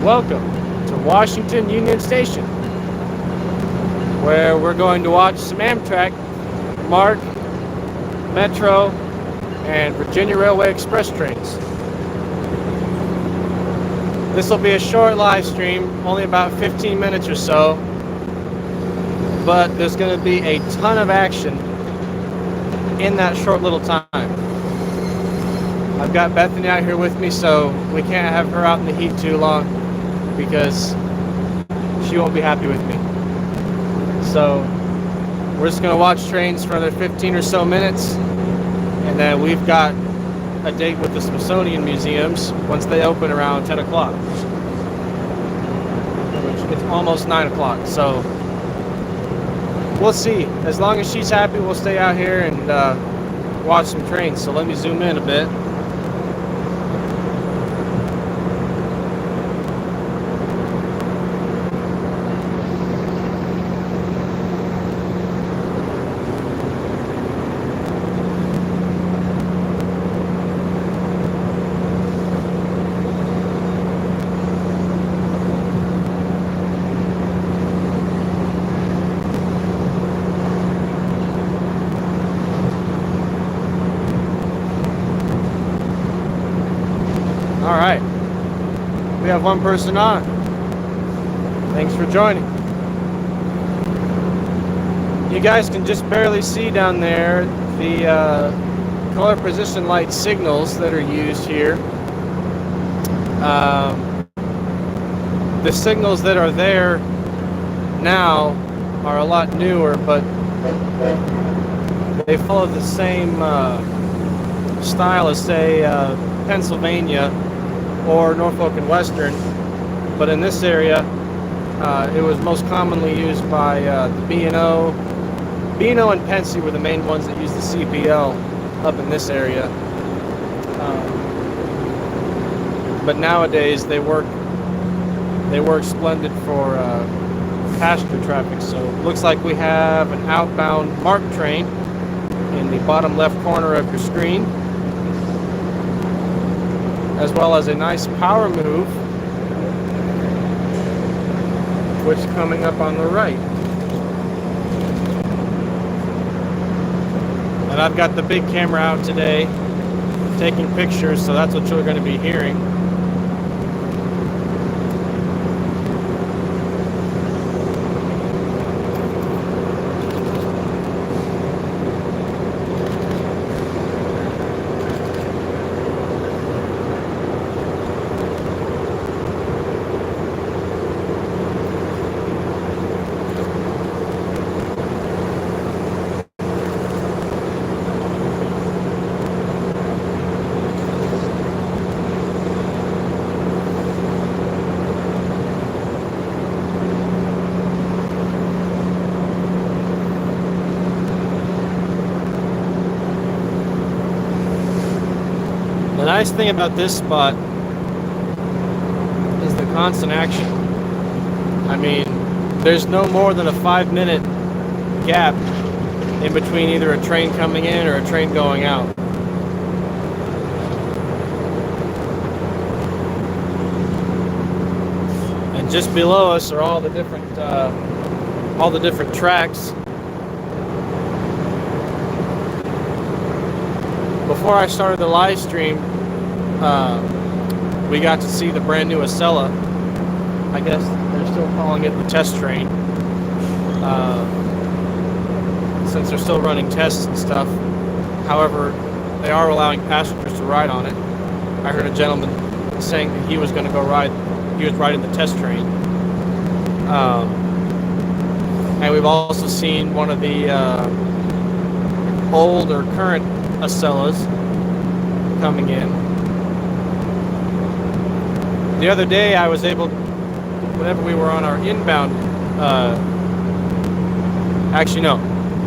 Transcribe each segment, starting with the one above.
Welcome to Washington Union Station, where we're going to watch some Amtrak, MARC, Metro, and Virginia Railway Express trains. This will be a short live stream, only about 15 minutes or so, but there's going to be a ton of action in that short little time. I've got Bethany out here with me, so we can't have her out in the heat too long because she won't be happy with me. So we're just going to watch trains for another 15 or so minutes, and then we've got a date with the Smithsonian Museums once they open around 10 o'clock. It's almost 9 o'clock, so we'll see. As long as she's happy, we'll stay out here and watch some trains. So let me zoom in a bit. All right, we have one person on. Thanks for joining. You guys can just barely see down there the color position light signals that are used here. The signals that are there now are a lot newer, but they follow the same style as, say, Pennsylvania or Norfolk and Western, but in this area it was most commonly used by the B&O. B&O and Pennsy were the main ones that used the CPL up in this area, but nowadays they work splendid for passenger traffic. So it looks like we have an outbound MARC train in the bottom left corner of your screen, as well as a nice power move, which is coming up on the right. And I've got the big camera out today taking pictures, so that's what you're going to be hearing. The nice thing about this spot is the constant action. I mean, there's no more than a 5-minute gap in between either a train coming in or a train going out. And just below us are all the different tracks. Before I started the live stream, we got to see the brand new Acela. I guess they're still calling it the test train, since they're still running tests and stuff. However, they are allowing passengers to ride on it. I heard a gentleman saying that he was going to go ride. He was riding the test train. And we've also seen one of the old or current Acelas coming in. The other day I was able, whenever we were on our inbound, actually no,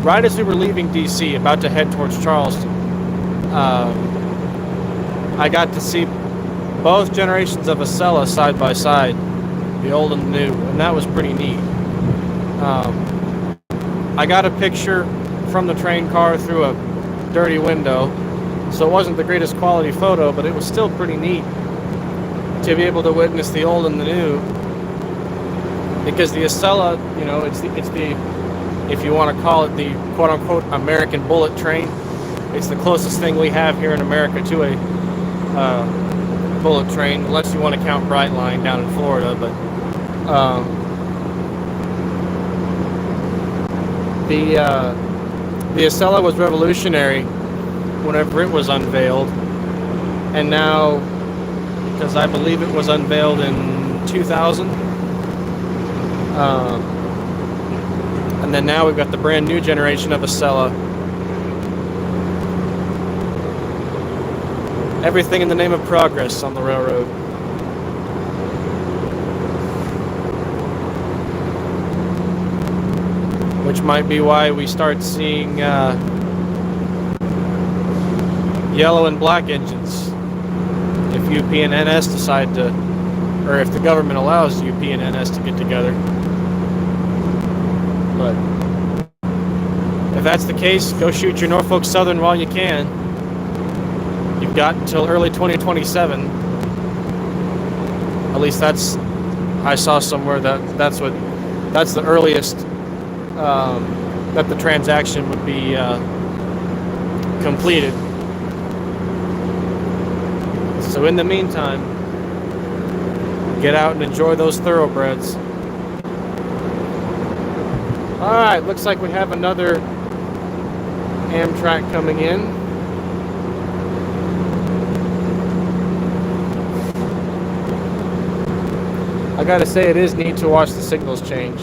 right as we were leaving DC, about to head towards Charleston, I got to see both generations of Acela side by side, the old and the new, and that was pretty neat. I got a picture from the train car through a dirty window, so it wasn't the greatest quality photo, but it was still pretty neat. to be able to witness the old and the new, because the Acela, you know, it's the if you want to call it the quote-unquote American bullet train, it's the closest thing we have here in America to a bullet train, unless you want to count Brightline down in Florida. But the Acela was revolutionary whenever it was unveiled, and now, because I believe it was unveiled in 2000, and then now we've got the brand new generation of Acela. Everything in the name of progress on the railroad. Which might be why we start seeing yellow and black engines if UP and NS decide to, or if the government allows UP and NS to get together. But if that's the case, go shoot your Norfolk Southern while you can. You've got until early 2027. At least I saw somewhere that's the earliest that the transaction would be completed. So in the meantime, get out and enjoy those thoroughbreds. Alright, looks like we have another Amtrak coming in. I gotta say, it is neat to watch the signals change.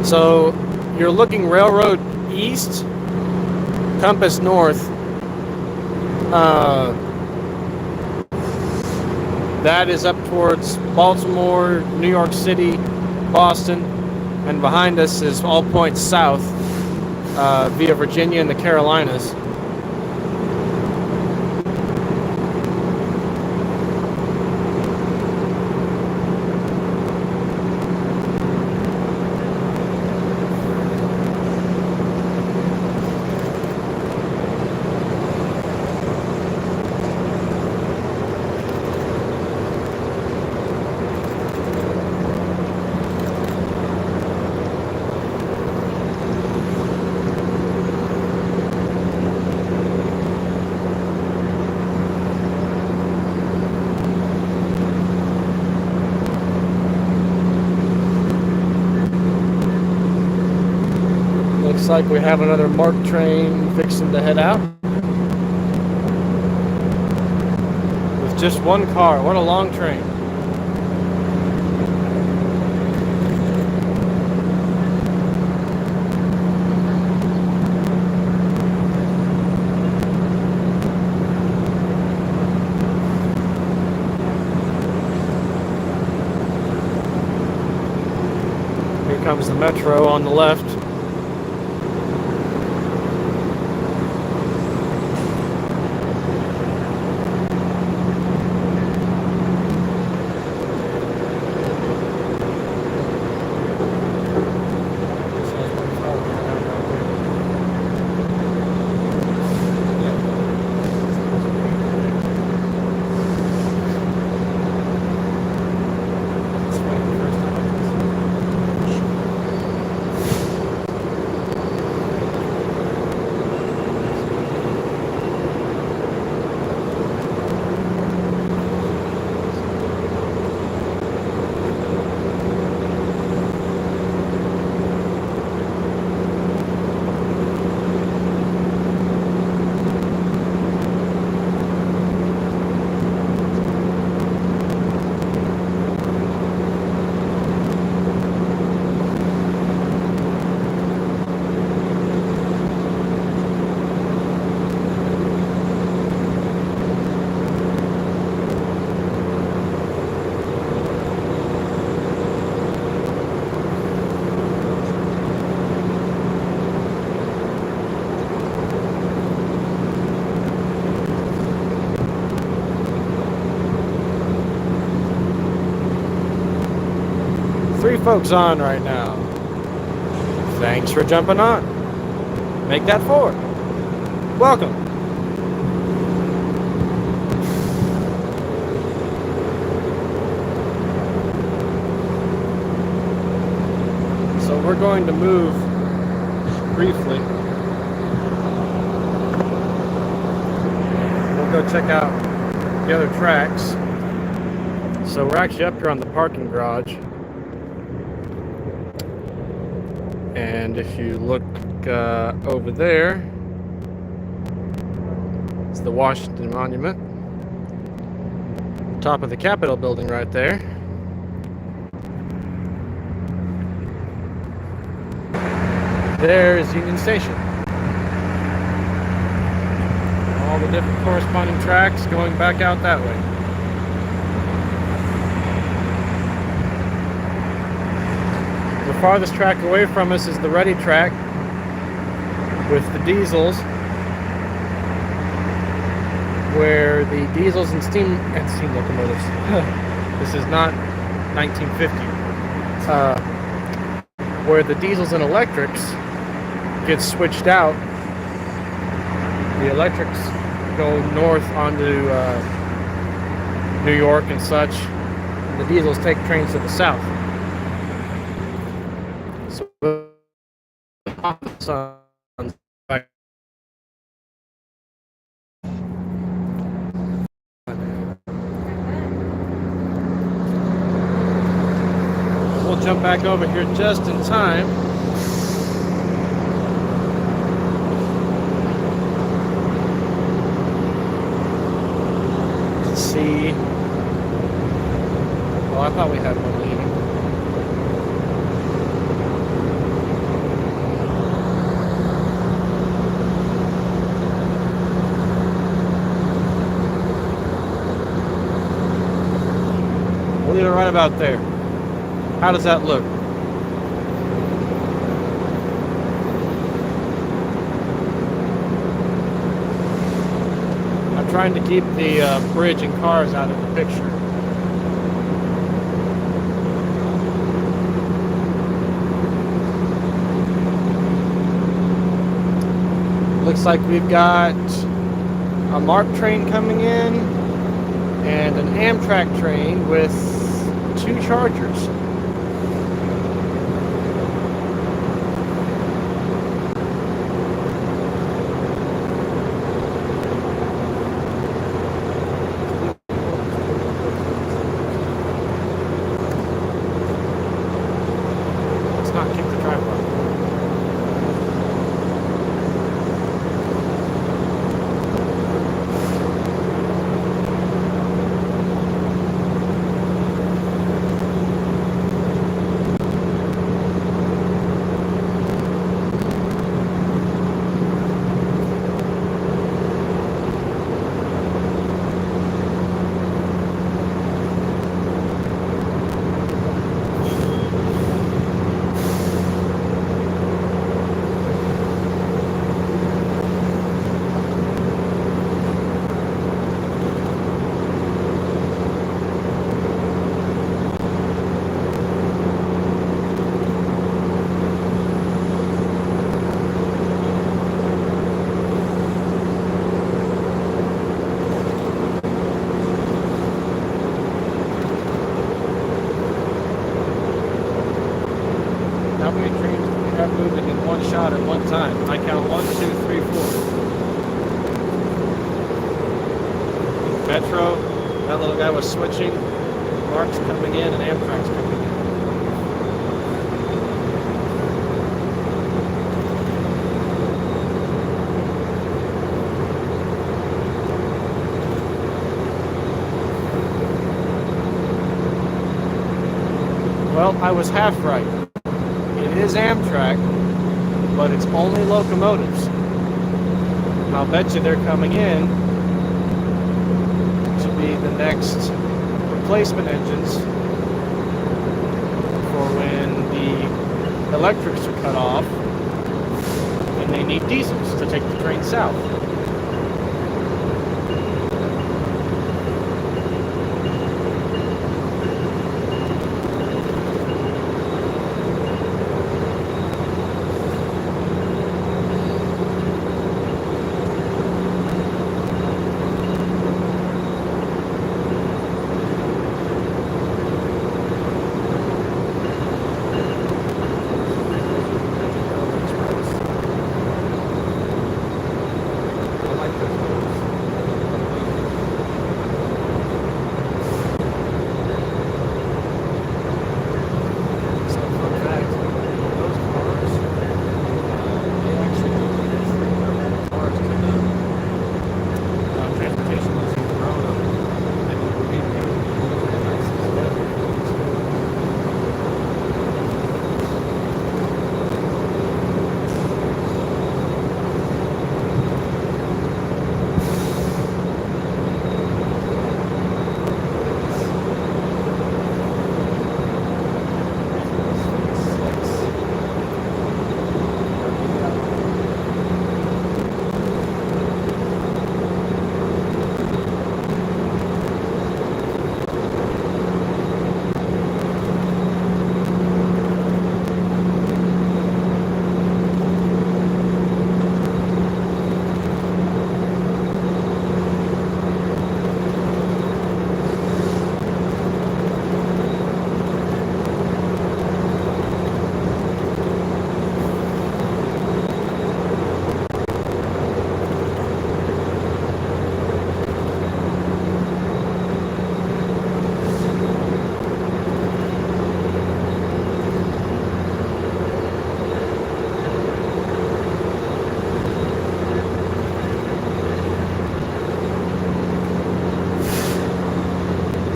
So you're looking railroad east, compass north. That is up towards Baltimore, New York City, Boston, and behind us is all points south via Virginia and the Carolinas. Looks like we have another MARC train fixing to head out. With just one car. What a long train. Here comes the metro on the left. folks on right now. Thanks for jumping on. Make that 4. Welcome. So we're going to move briefly. We'll go check out the other tracks. So we're actually up here on the parking garage. And if you look over there, it's the Washington Monument. Top of the Capitol building right there. There is Union Station. All the different corresponding tracks going back out that way. The farthest track away from us is the Ready track with the diesels, where the diesels and steam locomotives. This is not 1950. Where the diesels and electrics get switched out. The electrics go north onto New York and such. And the diesels take trains to the south. So we'll jump back over here just in time. Let's see. Oh, I thought we had one leaving. We'll leave it right about there. How does that look? I'm trying to keep the bridge and cars out of the picture. Looks like we've got a MARC train coming in and an Amtrak train with 2 chargers. How many trains do we have moving in one shot at one time? I count 1, 2, 3, 4. Metro, that little guy was switching. MARC's coming in and Amtrak's coming in. Well, I was half right. It is Amtrak, but it's only locomotives. And I'll bet you they're coming in to be the next replacement engines for when the electrics are cut off and they need diesels to take the train south.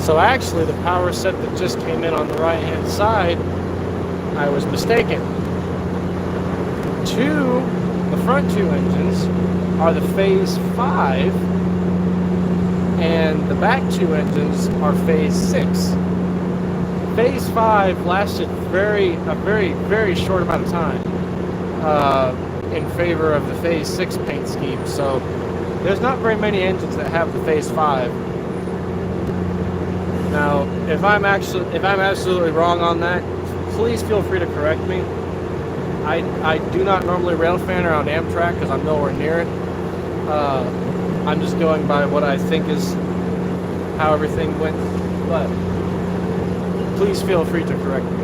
So actually the power set that just came in on the right hand side, I was mistaken. The front two engines are the Phase 5, and the back two engines are Phase 6. Phase 5 lasted a very short amount of time in favor of the Phase 6 paint scheme. So there's not very many engines that have the Phase 5. Now, if I'm absolutely wrong on that, please feel free to correct me. I do not normally rail fan around Amtrak because I'm nowhere near it. I'm just going by what I think is how everything went, but please feel free to correct me.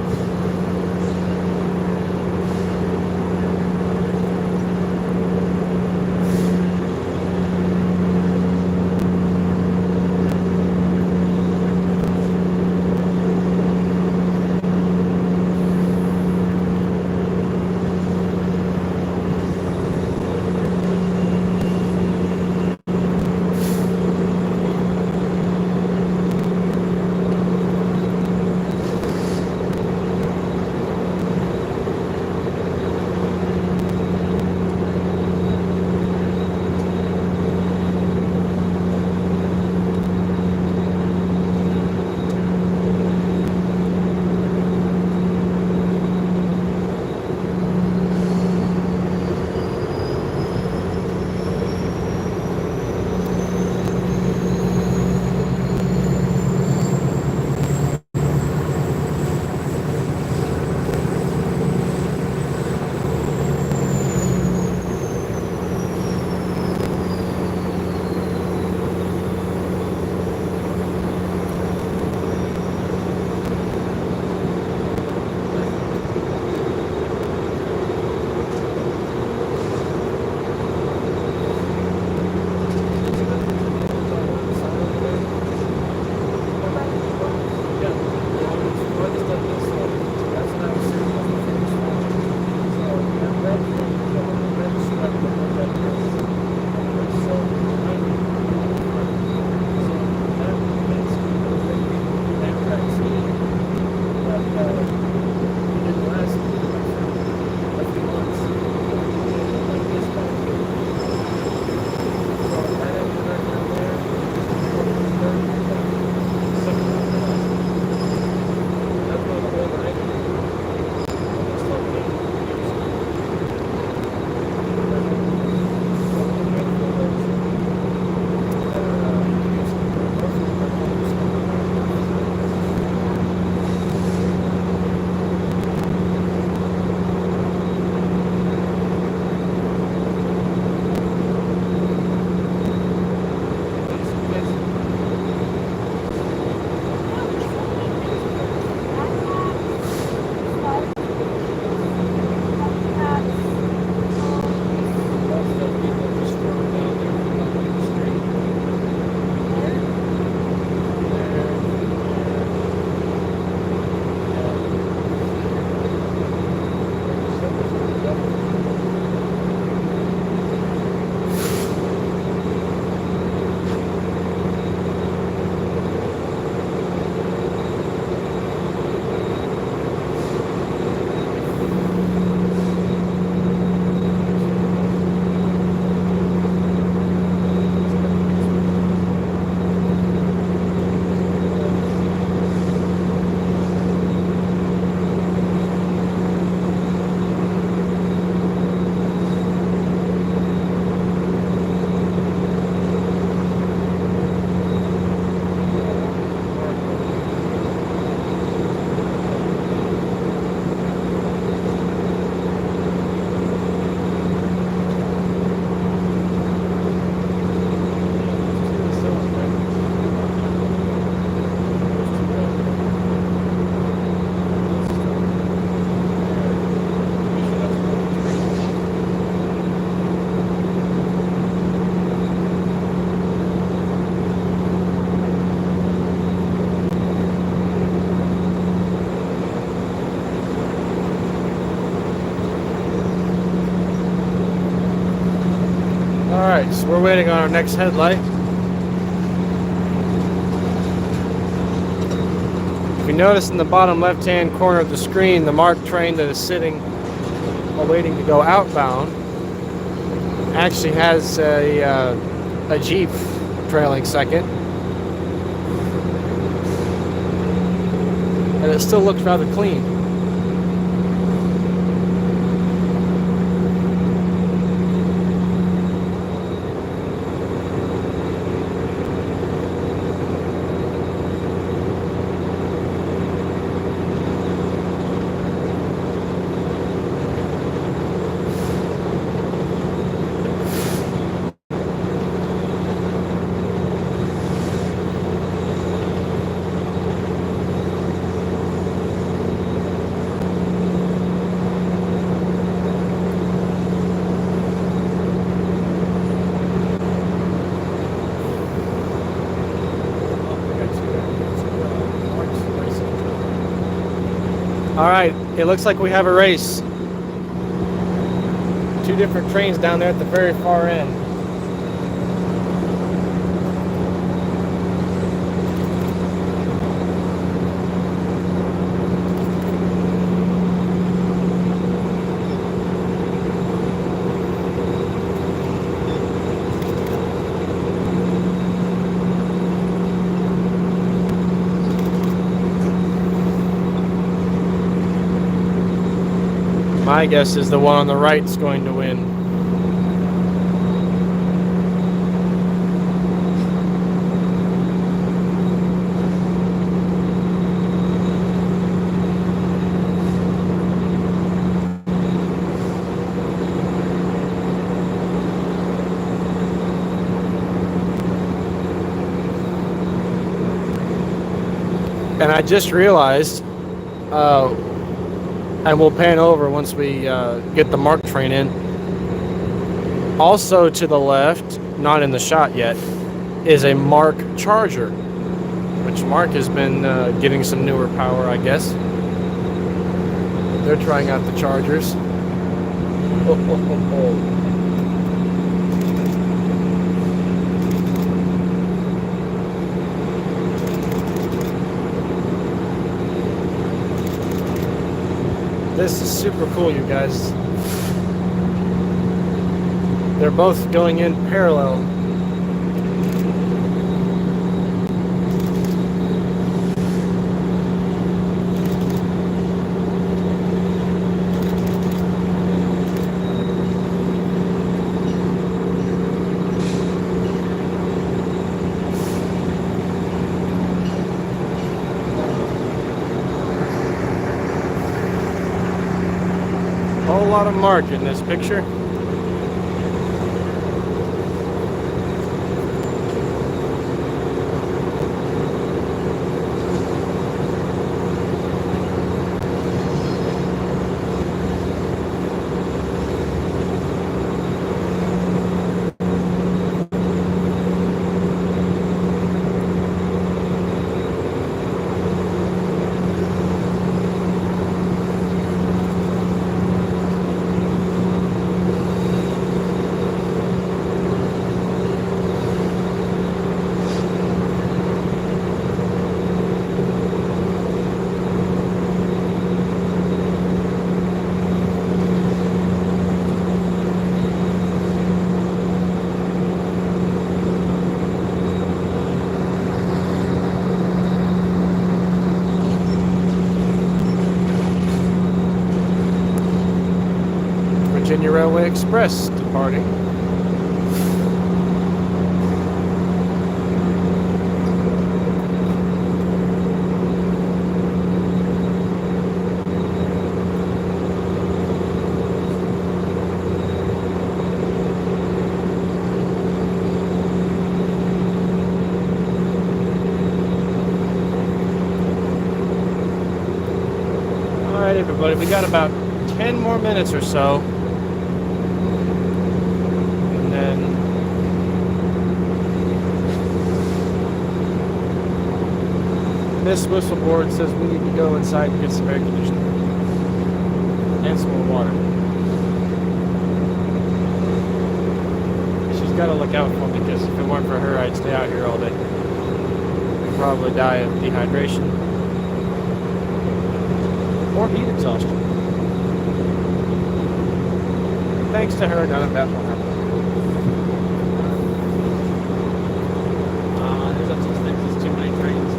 Alright, so we're waiting on our next headlight. notice in the bottom left-hand corner of the screen, the MARC train that is sitting waiting to go outbound actually has a Jeep trailing second. And it still looks rather clean. All right, it looks like we have a race. Two different trains down there at the very far end. My guess is the one on the right is going to win. And I just realized, and we'll pan over once we get the MARC train in. Also to the left, not in the shot yet, is a MARC charger, which MARC has been getting some newer power, I guess. They're trying out the chargers. This is super cool, you guys. They're both going in parallel. A whole lot of MARC in this picture. Virginia Railway Express departing. All right, everybody, we got about 10 more minutes or so. This whistle board says we need to go inside and get some air conditioning and some more water. She's got to look out for me because if it weren't for her, I'd stay out here all day. I'd probably die of dehydration. or heat exhaustion. Thanks to her, none of that will happen. There's such things as too many trains.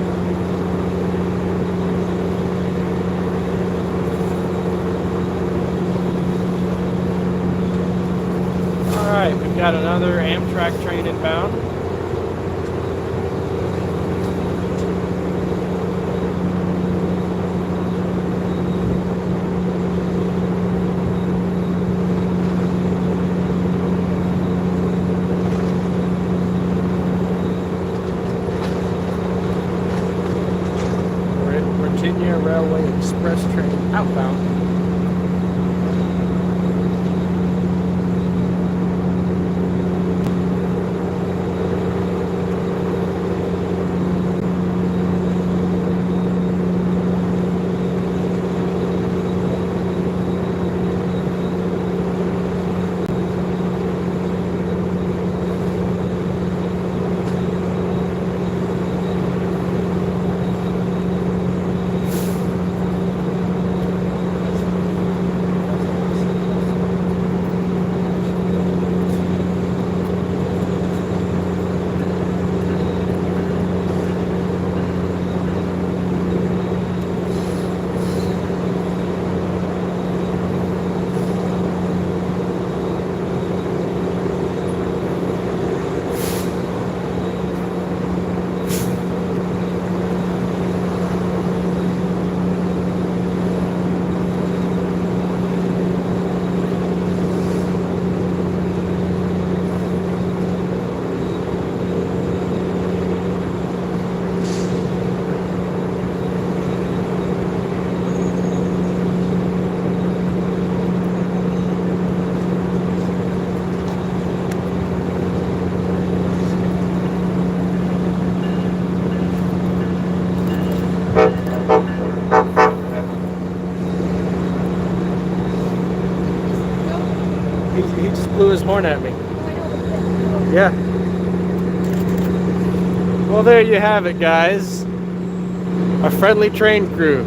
Alright, we've got another Amtrak train inbound. Virginia Railway Express train outbound. He just blew his horn at me. Yeah. Well, there you have it, guys. A friendly train crew.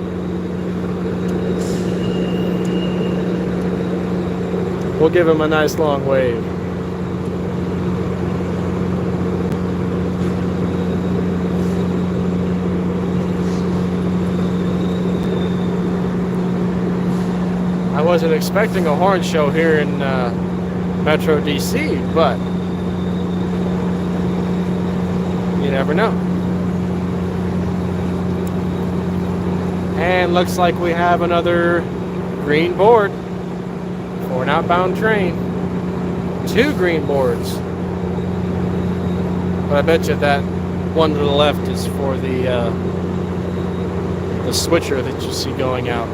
We'll give him a nice long wave. I wasn't expecting a horn show here in Metro DC, but you never know. And looks like we have another green board for an outbound train. 2 green boards. But I bet you that one to the left is for the switcher that you see going out.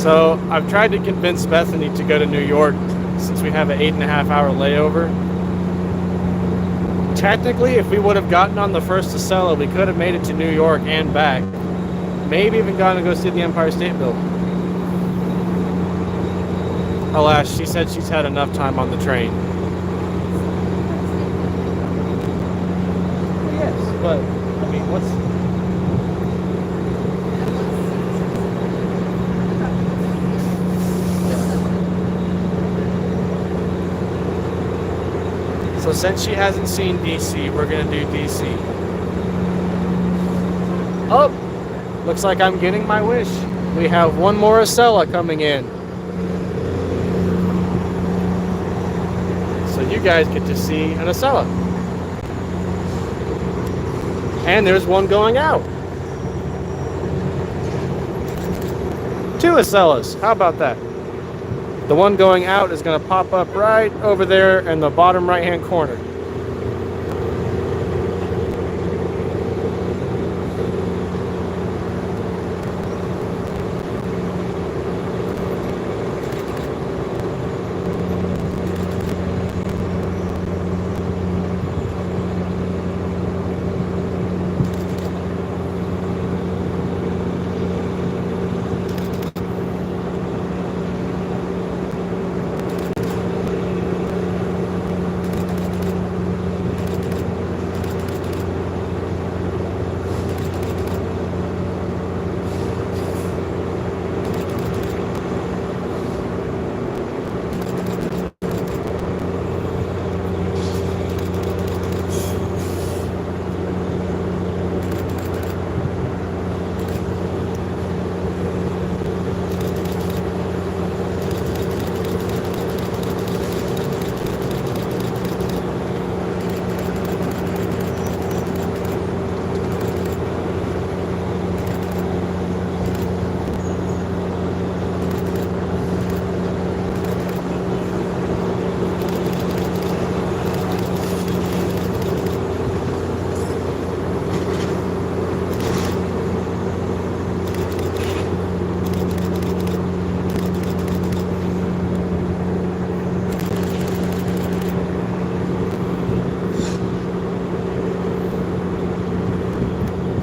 So I've tried to convince Bethany to go to New York since we have an 8.5-hour layover. Technically, if we would have gotten on the first Acela, we could have made it to New York and back. Maybe even gotten to go see the Empire State Building. Alas, she said she's had enough time on the train. Yes, but I mean, what's... So since she hasn't seen DC, we're going to do DC. Oh, looks like I'm getting my wish. We have one more Acela coming in. So you guys get to see an Acela. And there's one going out. 2 Acellas. How about that? The one going out is going to pop up right over there in the bottom right-hand corner.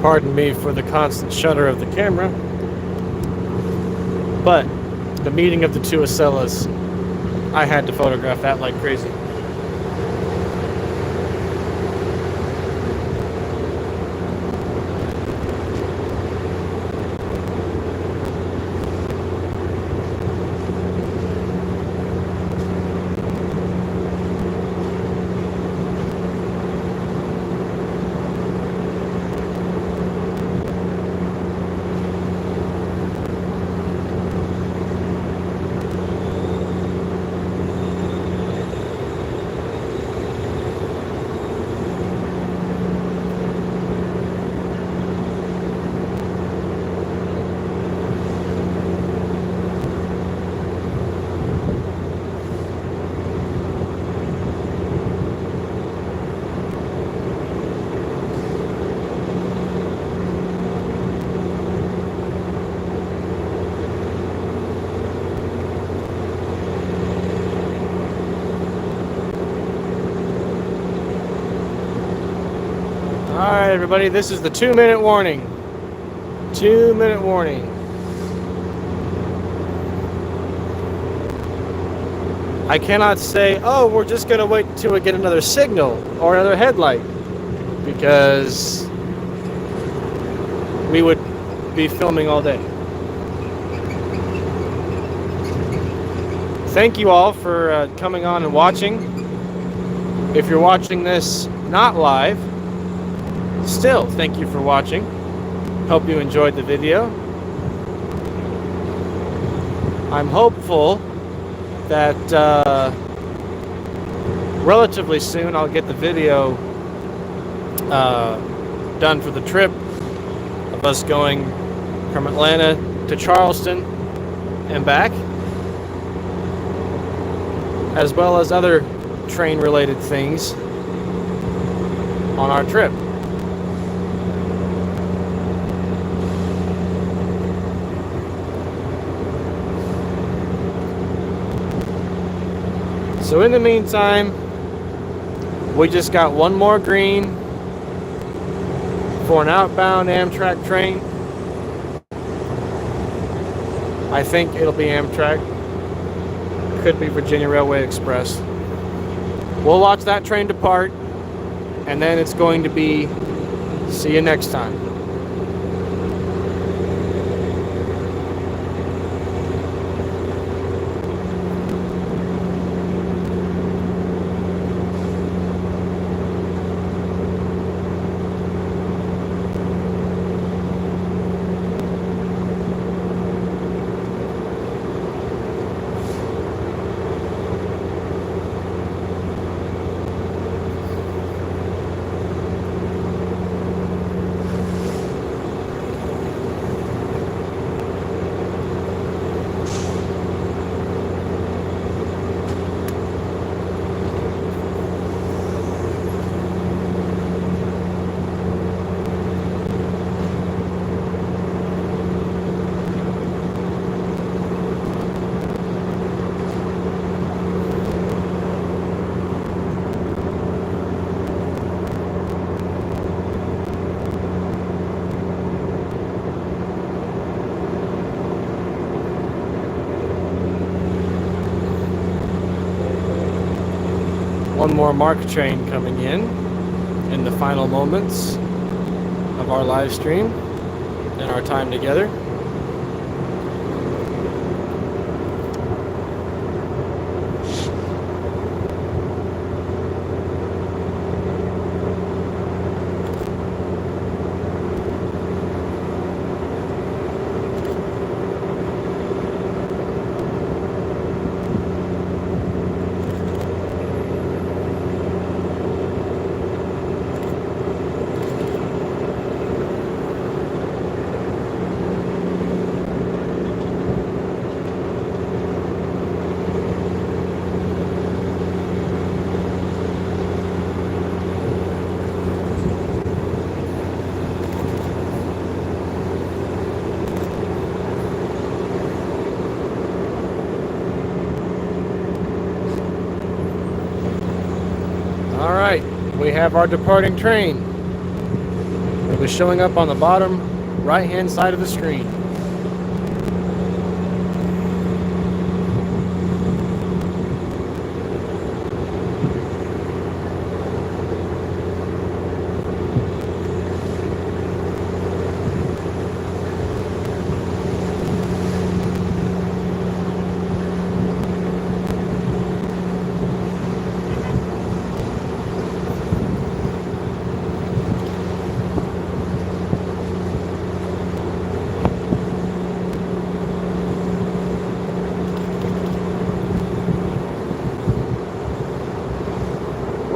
Pardon me for the constant shudder of the camera. But the meeting of the 2 Acellas, I had to photograph that like crazy. Alright everybody, this is the 2-minute warning. 2-minute warning. I cannot say, oh, we're just going to wait until we get another signal or another headlight, because we would be filming all day. Thank you all for coming on and watching. If you're watching this not live, still, thank you for watching. Hope you enjoyed the video. I'm hopeful that relatively soon I'll get the video done for the trip of us going from Atlanta to Charleston and back, as well as other train-related things on our trip. So in the meantime, we just got one more green for an outbound Amtrak train. I think it'll be Amtrak. Could be Virginia Railway Express. We'll watch that train depart, and then it's going to be see you next time. more MARC train coming in the final moments of our live stream and our time together. We have our departing train. It was showing up on the bottom right-hand side of the screen.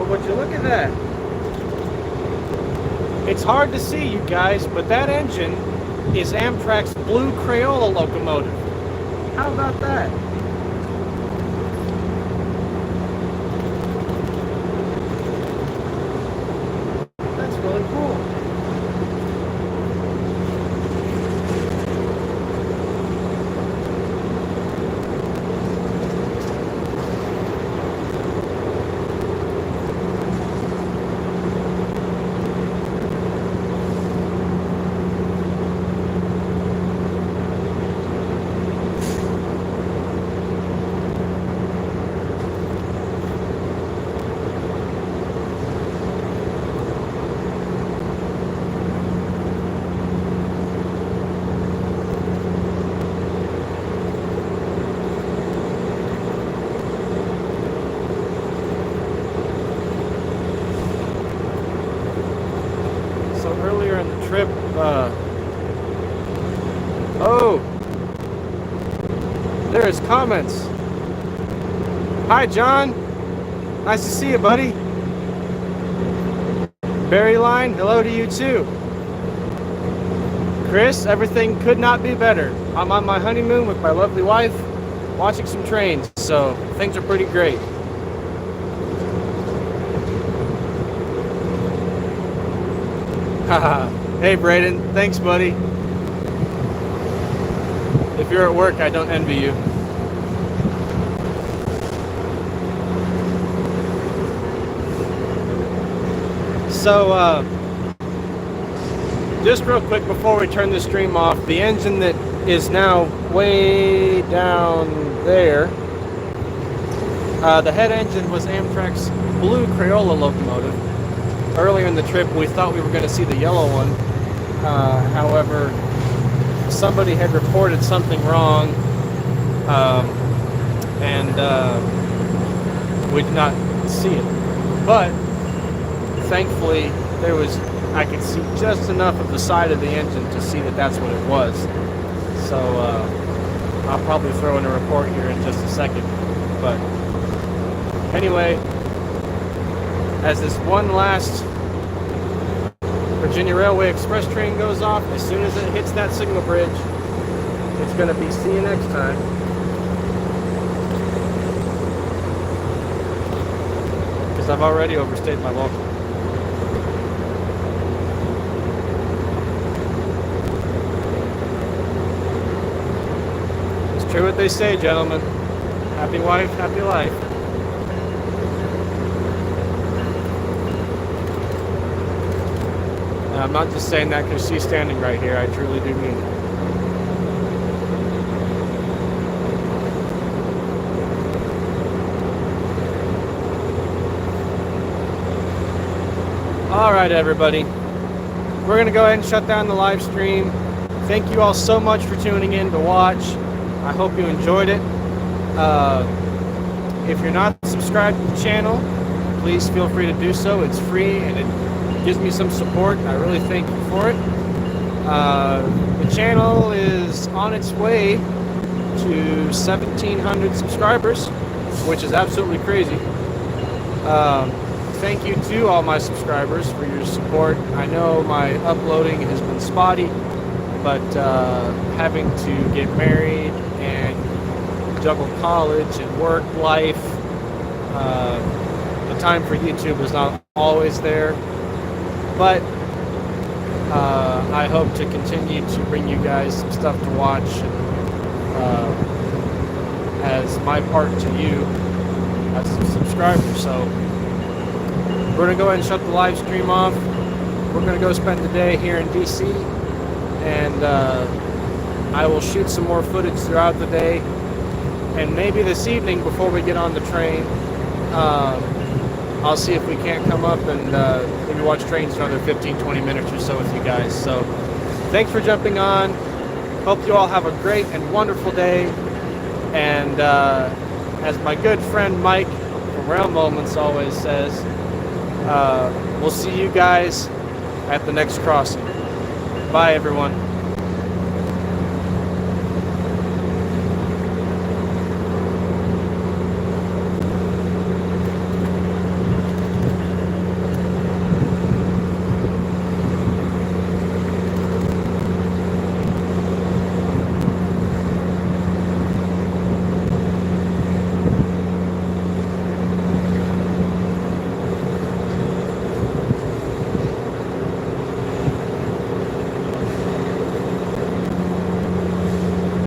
Would you look at that? It's hard to see, you guys, but that engine is Amtrak's blue Crayola locomotive. How about that? That's really cool. Earlier in the trip, oh, there's comments. Hi, John. Nice to see you, buddy. Berryline, hello to you too. Chris, everything could not be better. I'm on my honeymoon with my lovely wife, watching some trains, so things are pretty great. Hey Braden, thanks buddy. If you're at work, I don't envy you. So, just real quick before we turn the stream off, the engine that is now way down there, the head engine was Amtrak's blue Crayola locomotive. Earlier in the trip, we thought we were going to see the yellow one. However, somebody had reported something wrong, and we did not see it. But thankfully, I could see just enough of the side of the engine to see that that's what it was. So I'll probably throw in a report here in just a second. But anyway, as this one last Virginia Railway Express train goes off, as soon as it hits that signal bridge, it's going to be see you next time. Because I've already overstayed my welcome. It's true what they say, gentlemen. Happy wife, happy life. I'm not just saying that because she's standing right here. I truly do mean it. All right, everybody. We're going to go ahead and shut down the live stream. Thank you all so much for tuning in to watch. I hope you enjoyed it. If you're not subscribed to the channel, please feel free to do so. It's free and it gives me some support. I really thank you for it. The channel is on its way to 1,700 subscribers, which is absolutely crazy. Thank you to all my subscribers for your support. I know my uploading has been spotty, but having to get married and juggle college and work life, the time for YouTube is not always there. But I hope to continue to bring you guys some stuff to watch as my part to you as a subscriber. So we're going to go ahead and shut the live stream off. We're going to go spend the day here in DC, and I will shoot some more footage throughout the day. And maybe this evening before we get on the train, I'll see if we can't come up and maybe watch trains for another 15-20 minutes or so with you guys. So thanks for jumping on. Hope you all have a great and wonderful day. And as my good friend Mike from Rail Moments always says, we'll see you guys at the next crossing. Bye, everyone.